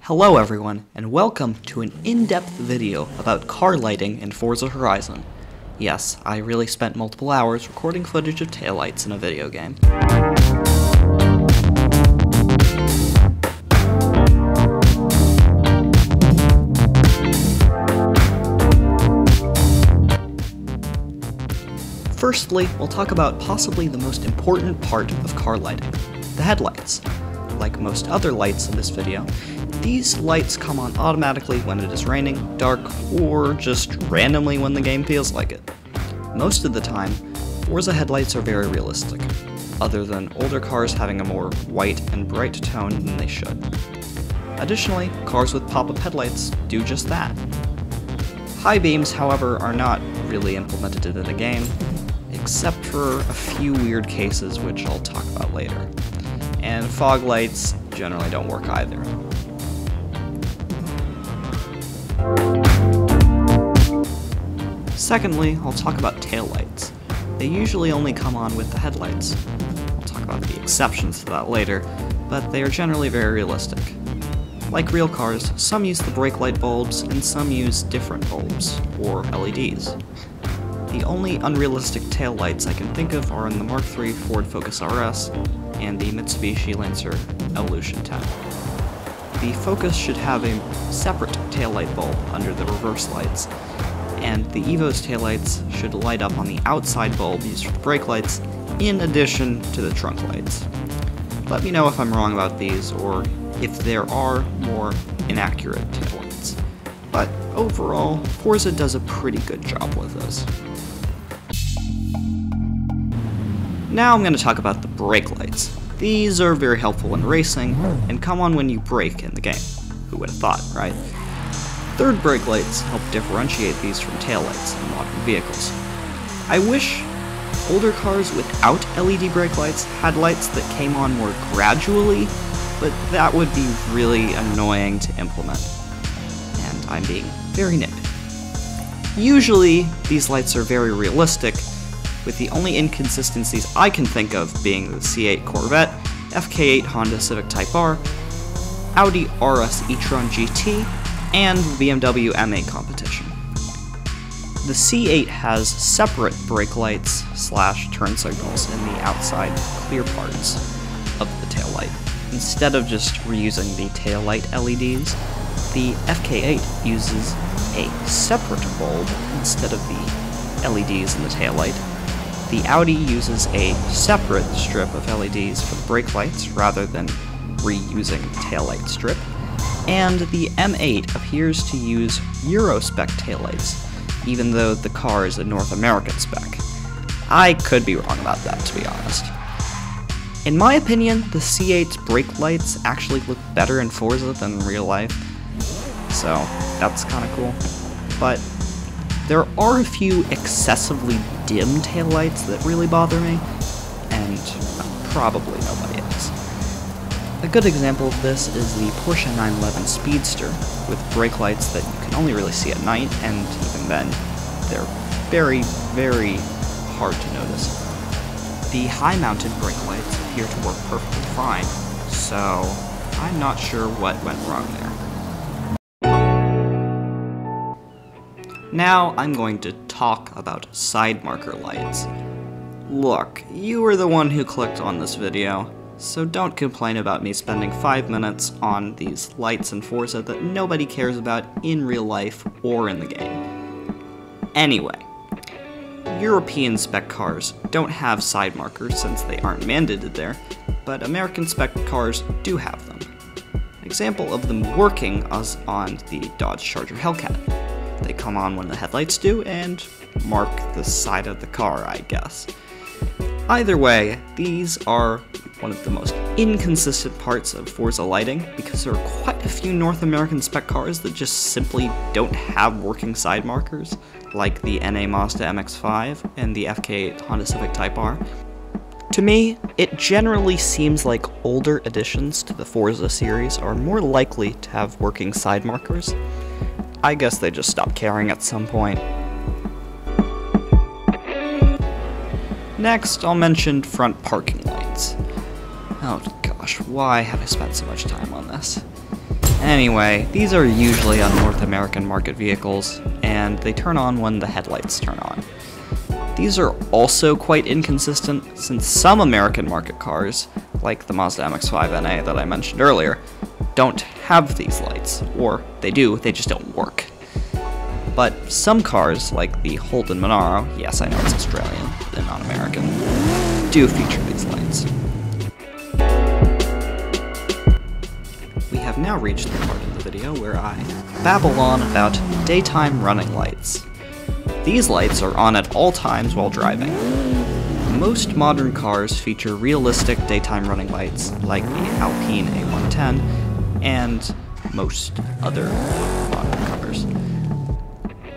Hello everyone, and welcome to an in-depth video about car lighting in Forza Horizon. Yes, I really spent multiple hours recording footage of taillights in a video game. Firstly, we'll talk about possibly the most important part of car lighting, the headlights. Like most other lights in this video, these lights come on automatically when it is raining, dark, or just randomly when the game feels like it. Most of the time, Forza headlights are very realistic, other than older cars having a more white and bright tone than they should. Additionally, cars with pop-up headlights do just that. High beams, however, are not really implemented into the game, except for a few weird cases which I'll talk about later. And fog lights generally don't work either. Secondly, I'll talk about taillights. They usually only come on with the headlights. I'll talk about the exceptions to that later, but they are generally very realistic. Like real cars, some use the brake light bulbs, and some use different bulbs, or LEDs. The only unrealistic taillights I can think of are in the Mark III Ford Focus RS and the Mitsubishi Lancer Evolution 10. The Focus should have a separate taillight bulb under the reverse lights, and the Evo's taillights should light up on the outside bulb used for the brake lights, in addition to the trunk lights. Let me know if I'm wrong about these, or if there are more inaccurate taillights. But overall, Forza does a pretty good job with this. Now I'm going to talk about the brake lights. These are very helpful when racing, and come on when you brake in the game. Who would have thought, right? Third brake lights help differentiate these from taillights in modern vehicles. I wish older cars without LED brake lights had lights that came on more gradually, but that would be really annoying to implement. And I'm being very nitpicky. Usually, these lights are very realistic, with the only inconsistencies I can think of being the C8 Corvette, FK8 Honda Civic Type R, Audi RS e-tron GT, and BMW M8 competition. The C8 has separate brake lights / turn signals in the outside clear parts of the taillight. Instead of just reusing the taillight LEDs, the FK8 uses a separate bulb instead of the LEDs in the taillight. The Audi uses a separate strip of LEDs for the brake lights rather than reusing the taillight strip, and the M8 appears to use Euro spec taillights, even though the car is a North American spec. I could be wrong about that, to be honest. In my opinion, the C8's brake lights actually look better in Forza than in real life, so that's kinda cool. But there are a few excessively dim taillights that really bother me, and probably nobody else. A good example of this is the Porsche 911 Speedster, with brake lights that you can only really see at night, and even then, they're very, very hard to notice. The high-mounted brake lights appear to work perfectly fine, so I'm not sure what went wrong there. Now I'm going to talk about side marker lights. Look, you were the one who clicked on this video, so don't complain about me spending 5 minutes on these lights in Forza that nobody cares about in real life or in the game. Anyway, European spec cars don't have side markers since they aren't mandated there, but American spec cars do have them. An example of them working is on the Dodge Charger Hellcat. They come on when the headlights do and mark the side of the car, I guess. Either way, these are one of the most inconsistent parts of Forza lighting because there are quite a few North American spec cars that just simply don't have working side markers, like the NA Mazda MX-5 and the FK8 Honda Civic Type R. To me, it generally seems like older additions to the Forza series are more likely to have working side markers. I guess they just stopped caring at some point. Next, I'll mention front parking lights. Oh gosh, why have I spent so much time on this? Anyway, these are usually on North American market vehicles, and they turn on when the headlights turn on. These are also quite inconsistent, since some American market cars, like the Mazda MX-5 NA that I mentioned earlier, don't have these lights, or they do, they just don't work. But some cars, like the Holden Monaro, yes I know it's Australian and not American, do feature these lights. We have now reached the part of the video where I babble on about daytime running lights. These lights are on at all times while driving. Most modern cars feature realistic daytime running lights, like the Alpine A110, and most other modern cars.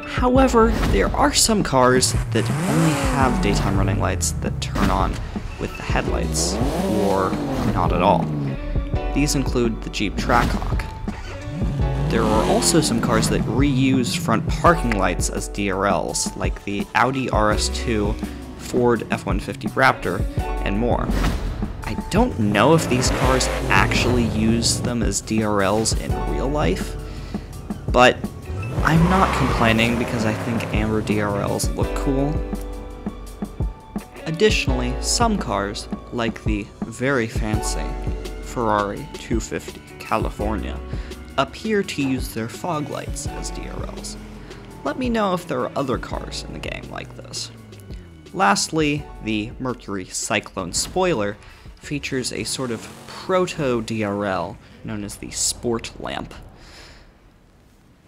However, there are some cars that only have daytime running lights that turn on with the headlights, or not at all. These include the Jeep Trackhawk. There are also some cars that reuse front parking lights as DRLs, like the Audi RS2, Ford F-150 Raptor, and more. I don't know if these cars actually use them as DRLs in real life, but I'm not complaining because I think amber DRLs look cool. Additionally, some cars, like the very fancy Ferrari 250 California, appear to use their fog lights as DRLs. Let me know if there are other cars in the game like this. Lastly, the Mercury Cyclone spoiler features a sort of proto-DRL known as the Sport Lamp.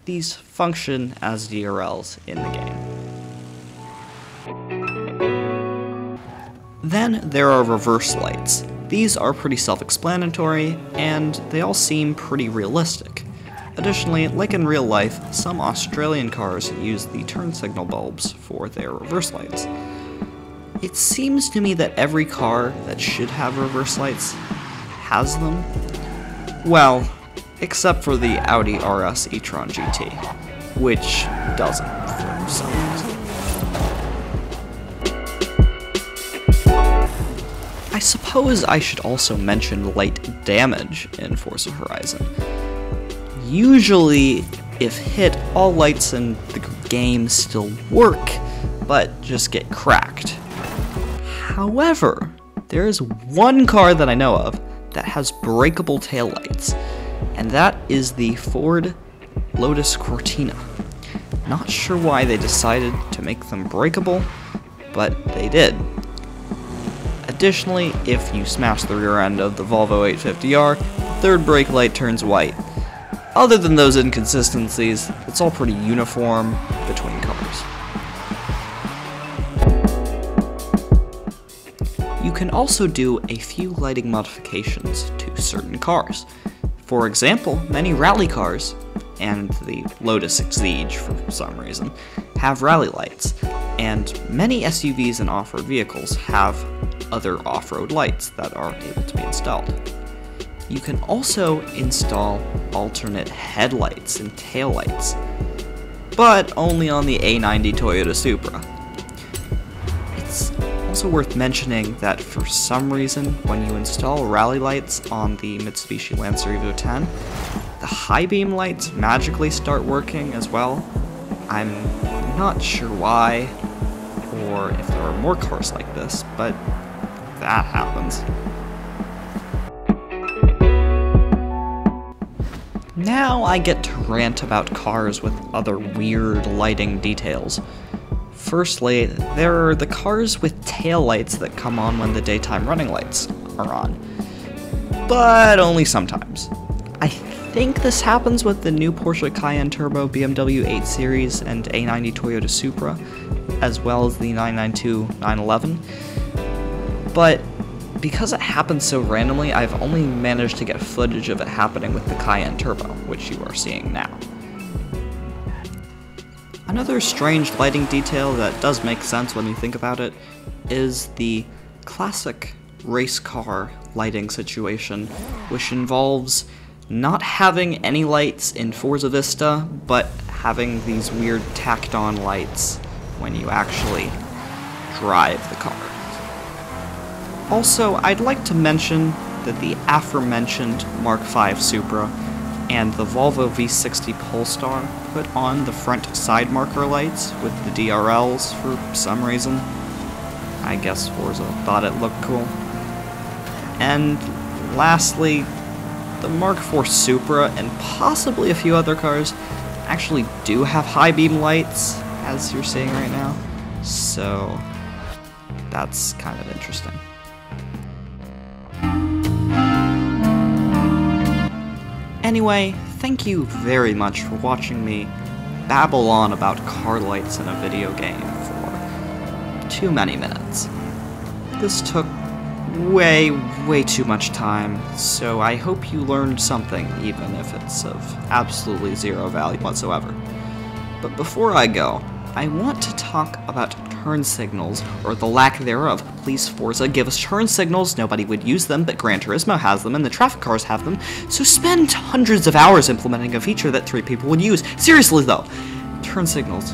These function as DRLs in the game. Then there are reverse lights. These are pretty self-explanatory, and they all seem pretty realistic. Additionally, like in real life, some Australian cars use the turn signal bulbs for their reverse lights. It seems to me that every car that should have reverse lights has them. Well, except for the Audi RS e-tron GT, which doesn't for some reason. I suppose I should also mention light damage in Forza Horizon. Usually, if hit, all lights in the game still work, but just get cracked. However, there is one car that I know of that has breakable taillights, and that is the Ford Lotus Cortina. Not sure why they decided to make them breakable, but they did. Additionally, if you smash the rear end of the Volvo 850R, the third brake light turns white. Other than those inconsistencies, it's all pretty uniform between cars. You can also do a few lighting modifications to certain cars. For example, many rally cars, and the Lotus Exige for some reason, have rally lights, and many SUVs and off-road vehicles have other off-road lights that are able to be installed. You can also install alternate headlights and taillights, but only on the A90 Toyota Supra. It's also worth mentioning that for some reason, when you install rally lights on the Mitsubishi Lancer Evo 10, the high beam lights magically start working as well. I'm not sure why, or if there are more cars like this, but that happens. Now I get to rant about cars with other weird lighting details. Firstly, there are the cars with taillights that come on when the daytime running lights are on, but only sometimes. I think this happens with the new Porsche Cayenne Turbo, BMW 8 Series, and A90 Toyota Supra, as well as the 992 911. But because it happens so randomly, I've only managed to get footage of it happening with the Cayenne Turbo, which you are seeing now. Another strange lighting detail that does make sense when you think about it is the classic race car lighting situation, which involves not having any lights in Forza Vista, but having these weird tacked-on lights when you actually drive the car. Also, I'd like to mention that the aforementioned Mark V Supra and the Volvo V60 Polestar put on the front side marker lights with the DRLs for some reason. I guess Forza thought it looked cool. And lastly, the Mark IV Supra and possibly a few other cars actually do have high beam lights, as you're seeing right now. So that's kind of interesting. Anyway, thank you very much for watching me babble on about car lights in a video game for too many minutes. This took way too much time, so I hope you learned something, even if it's of absolutely zero value whatsoever. But before I go, I want to talk about turn signals, or the lack thereof. Please, Forza, give us turn signals. Nobody would use them, but Gran Turismo has them, and the traffic cars have them, so spend hundreds of hours implementing a feature that 3 people would use. Seriously, though, turn signals.